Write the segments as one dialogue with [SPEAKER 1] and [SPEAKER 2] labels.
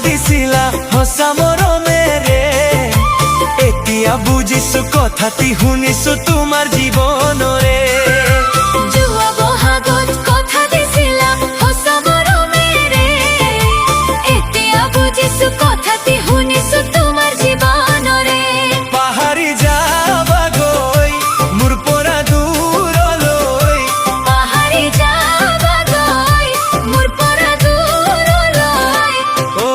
[SPEAKER 1] দিছিলা হসা মৰমেৰে এতিয়া বুজিছো কথাটি শুনিছো তোমাৰ জীৱনৰে
[SPEAKER 2] যোৱা বহাগত কথা দিছিলা হসা মৰমেৰে এতিয়া বুজিছো কথাটি শুনিছো তোমাৰ জীৱনৰে
[SPEAKER 1] পাহাৰি যাবা গৈ মোৰ পৰা দূৰলৈ
[SPEAKER 2] পাহাৰি যাবা গৈ মোৰ পৰা দূৰলৈ
[SPEAKER 1] ঐ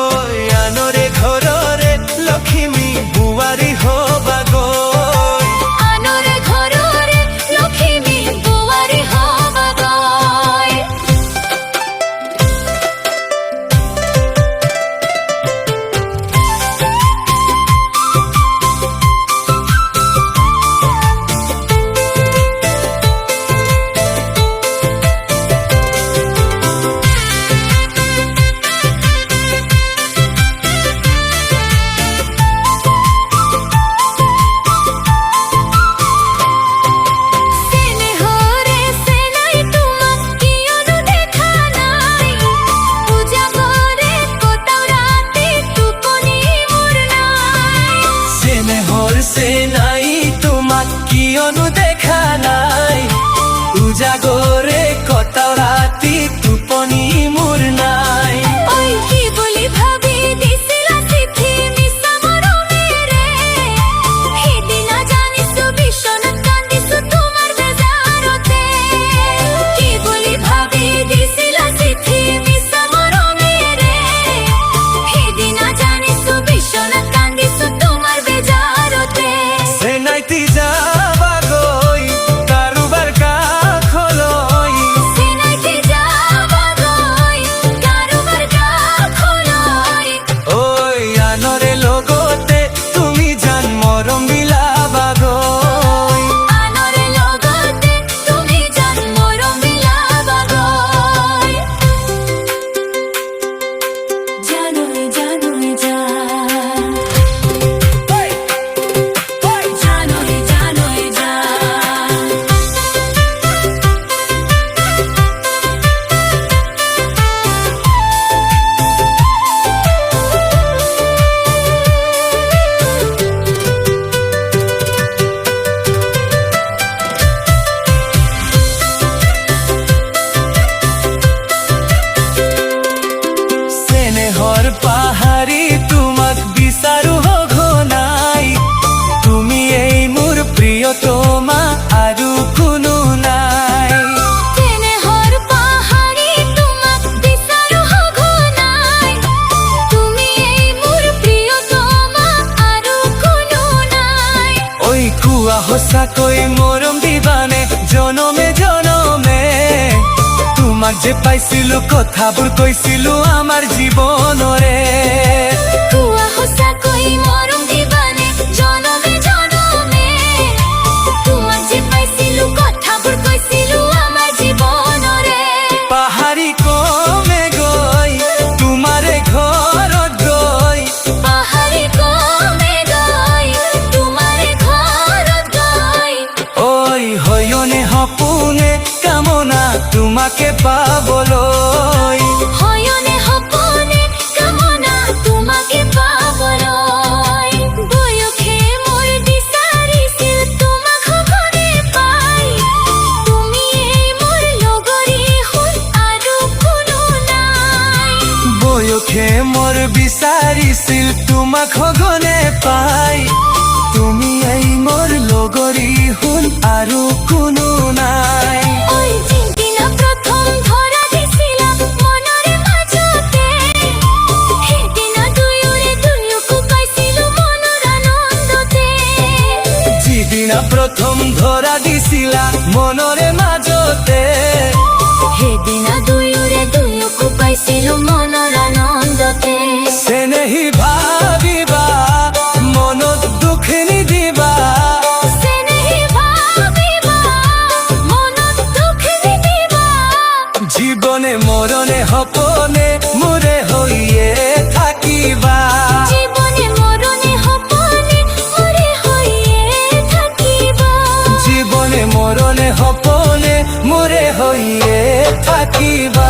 [SPEAKER 1] আনৰে ঘৰৰে লখিমী বোৱাৰী হবা গৈ
[SPEAKER 2] আনৰে ঘৰৰে লখিমী বোৱাৰী হবা গৈ চেনেহৰে চেনাই তোমাক কিয়নো দেখা নাই উজাগৰে কটাও ৰাতি টোপনি মোৰ নাই
[SPEAKER 1] চেনেহৰ চেনাই তোমাক কিয়নো দেখা নাই উজাগৰে কটাও ৰাতি টোপনি মোৰ নাই
[SPEAKER 2] ঐ কি বুলি ভাবি দিছিলা চিঠি মিছা মৰমেৰে সিদিনা জানিছো বিচনাত কান্দিছো তোমাৰ বেজাৰতে কি বুলি ভাবি দিছিলা চিঠি মিছা মৰমেৰে সিদিনা জানিছো বিচনাত কান্দিছো তোমাৰ বেজাৰতে
[SPEAKER 1] চেনাইতি যাবা গৈ কাৰোবাৰ কাষলৈ
[SPEAKER 2] চিনাকি যাবা গৈ কাৰোবাৰ কাষলৈ
[SPEAKER 1] ঐ আনৰে লগতে তুমি জান মৰম বিলাবা গৈ
[SPEAKER 2] আনৰে লগতে তুমি জান মৰম বিলাবা গৈ জানৈ জানৈ যা জানৈ জানৈ যা
[SPEAKER 1] চেনেহৰ পাহাৰি তোমাক বিচাৰো সঘনাই তুমি এই মোৰ প্ৰিয়তমা আৰু কোনো নাই
[SPEAKER 2] চেনেহৰ পাহাৰি তোমাক বিচাৰো সঘনাই তুমি এই মোৰ প্ৰিয়তমা আৰু কোনো নাই
[SPEAKER 1] ঐ কোৱা সঁচাকৈ মৰম দিবানে জনমে জনমে তোমাক যে পাইছিলো কথাবোৰ কৈছিলো আমাৰ জীৱনৰে
[SPEAKER 2] কোৱা সঁচাকৈ মৰম দিবানে জনমে জনমে তোমাক যে পাইছিলো কথাবোৰ কৈছিলো আমাৰ জীৱনৰে
[SPEAKER 1] পাহাৰি কমে গৈ তোমাৰে ঘৰত গৈ
[SPEAKER 2] পাহাৰি কমে গৈ তোমাৰে ঘৰত গৈ
[SPEAKER 1] ঐ হয়নে সপোনে কামনা তোমাকে পাবলৈ
[SPEAKER 2] হয়নে সপোনে কামনা তোমাকে পাবলৈ বয়সে মোৰ বিচাৰিছিল তোমাক সঘনে পাই তুমি এই মোৰ লগৰী সোণ আৰু কোনো নাই
[SPEAKER 1] বয়সে মোৰ বিচাৰিছিল তোমাক সঘনে পাই তুমি এই মোৰ লগৰী সোণ আৰু কোনো নাই
[SPEAKER 2] ঐ যিদিনা প্ৰথম ধৰা দিছিলা মনৰে মাজতে সেইদিনা দুয়োৰে দুয়োকো পাইছিলো মনৰ আনন্দতে
[SPEAKER 1] যিদিনা প্ৰথম ধৰা দিছিলা মনৰে মাজতে
[SPEAKER 2] সেইদিনা দুয়োৰে দুয়োকো পাইছিলো মনৰ আনন্দতে
[SPEAKER 1] চেনেহী ভাবিবা মনত দুখ নিদিবা
[SPEAKER 2] চেনেহী ভাবিবা মনত দুখ নিদিবা
[SPEAKER 1] জীৱনে মৰণে সপোনে মোৰে হৈয়ে থাকিবা
[SPEAKER 2] জীৱনে মৰণে সপোনে মোৰে হৈয়ে থাকিবা
[SPEAKER 1] জীৱনে মৰণে সপোনে মোৰে হৈয়ে থাকিবা